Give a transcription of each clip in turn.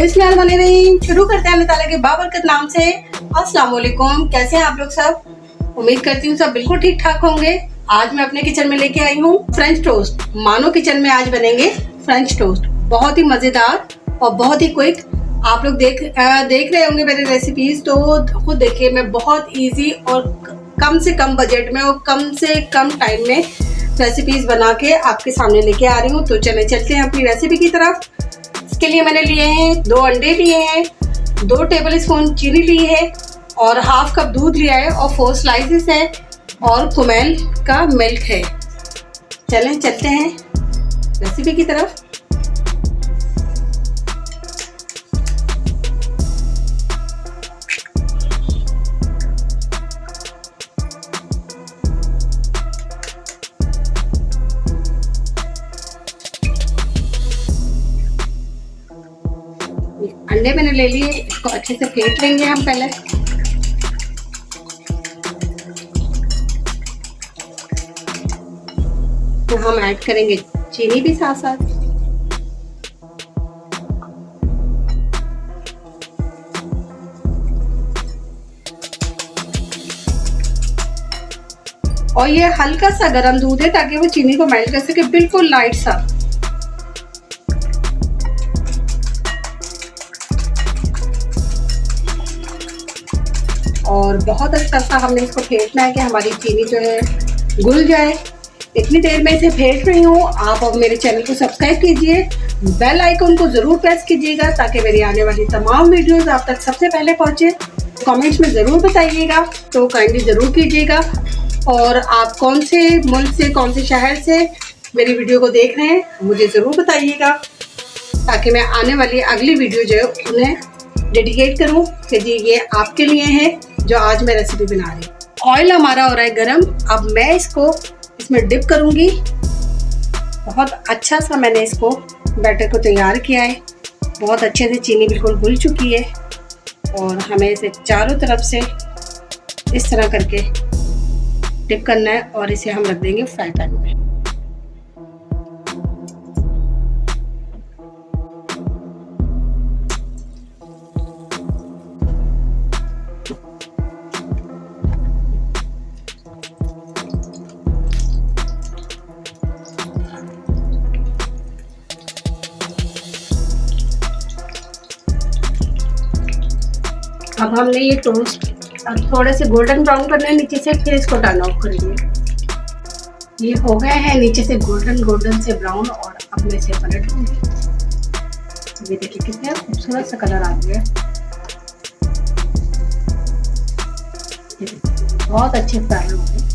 बिस्मिल्लाहिर्रहमानिर्रहीम। शुरू करते हैं अल्लाह ताला के बाबरकत नाम से। अस्सलाम वालेकुम, कैसे हैं आप लोग सब? उम्मीद करती हूँ सब बिल्कुल ठीक ठाक होंगे। आज मैं अपने किचन में लेके आई हूँ फ्रेंच टोस्ट। मानो किचन में आज बनेंगे फ्रेंच टोस्ट, बहुत ही मजेदार और बहुत ही क्विक। आप लोग देख रहे होंगे मेरी रेसिपीज, तो खुद देखिए मैं बहुत इजी और कम से कम बजट में और कम से कम टाइम में रेसिपीज बना के आपके सामने लेके आ रही हूँ। तो चलते हैं अपनी रेसिपी की तरफ। इसके लिए मैंने लिए हैं 2 अंडे लिए हैं, 2 टेबल स्पून चीनी ली है और हाफ कप दूध लिया है और 4 स्लाइसेस है और कुमेल का मिल्क है। चलते हैं रेसिपी की तरफ। अंडे मैंने ले लिए, इसको अच्छे से फेंट लेंगे हम पहले। तो हम ऐड करेंगे चीनी भी साथ साथ। और ये हल्का सा गर्म दूध है ताकि वो चीनी को मेल्ट कर सके, बिल्कुल लाइट सा। और बहुत अच्छा सा हमने इसको फेंटना है कि हमारी चीनी जो है घुल जाए। इतनी देर में इसे फेंट रही हूँ। आप अब मेरे चैनल को सब्सक्राइब कीजिए, बेल आइकन को ज़रूर प्रेस कीजिएगा ताकि मेरी आने वाली तमाम वीडियोस आप तक सबसे पहले पहुँचे। कमेंट्स में ज़रूर बताइएगा, तो काइंडली ज़रूर कीजिएगा। और आप कौन से मुल्क से, कौन से शहर से मेरी वीडियो को देख रहे हैं मुझे ज़रूर बताइएगा, ताकि मैं आने वाली अगली वीडियो जो है उन्हें डेडिकेट करूँ कि जी ये आपके लिए है जो आज मैं रेसिपी बना रही हूँ। ऑयल हमारा हो रहा है गरम। अब मैं इसको इसमें डिप करूँगी। बहुत अच्छा सा मैंने इसको बैटर को तैयार किया है। बहुत अच्छे से चीनी बिल्कुल घुल चुकी है और हमें इसे चारों तरफ से इस तरह करके डिप करना है और इसे हम रख देंगे फ्राई पैन में। अब हमने ये टोस्ट थोड़े से गोल्डन ब्राउन करना है नीचे से, फिर इसको टर्न ऑफ करेंगे। ये हो गए हैं नीचे से गोल्डन से ब्राउन और अब मैं इसे पलट लूंगी। ये देखिए कितना खूबसूरत सा कलर आ गया, बहुत अच्छे फ्राई हो गए।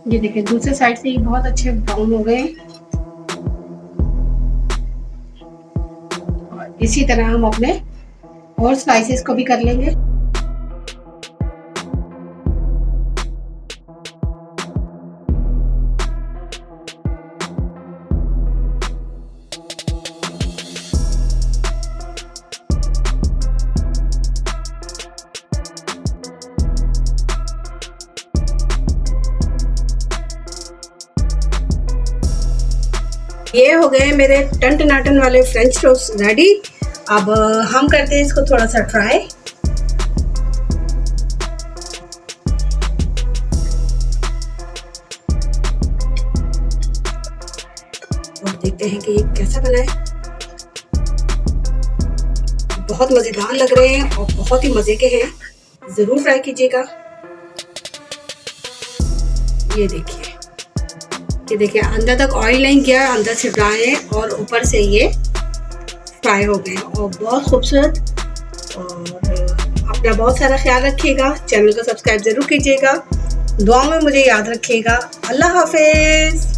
ये देखिए दूसरे साइड से ये बहुत अच्छे ब्राउन हो गए। और इसी तरह हम अपने और स्लाइसेस को भी कर लेंगे। ये हो गए मेरे टन वाले फ्रेंच टोस्ट रेडी। अब हम करते हैं इसको थोड़ा सा ट्राई। और देखते हैं कि ये कैसा बना है। बहुत मजेदार लग रहे हैं और बहुत ही मजे के हैं, जरूर ट्राई कीजिएगा। ये देखिए अंदर तक ऑयल नहीं गया, अंदर से ड्राई है और ऊपर से ये फ्राई हो गए और बहुत खूबसूरत। और अपना बहुत सारा ख्याल रखिएगा, चैनल को सब्सक्राइब जरूर कीजिएगा, दुआ में मुझे याद रखिएगा। अल्लाह हाफिज।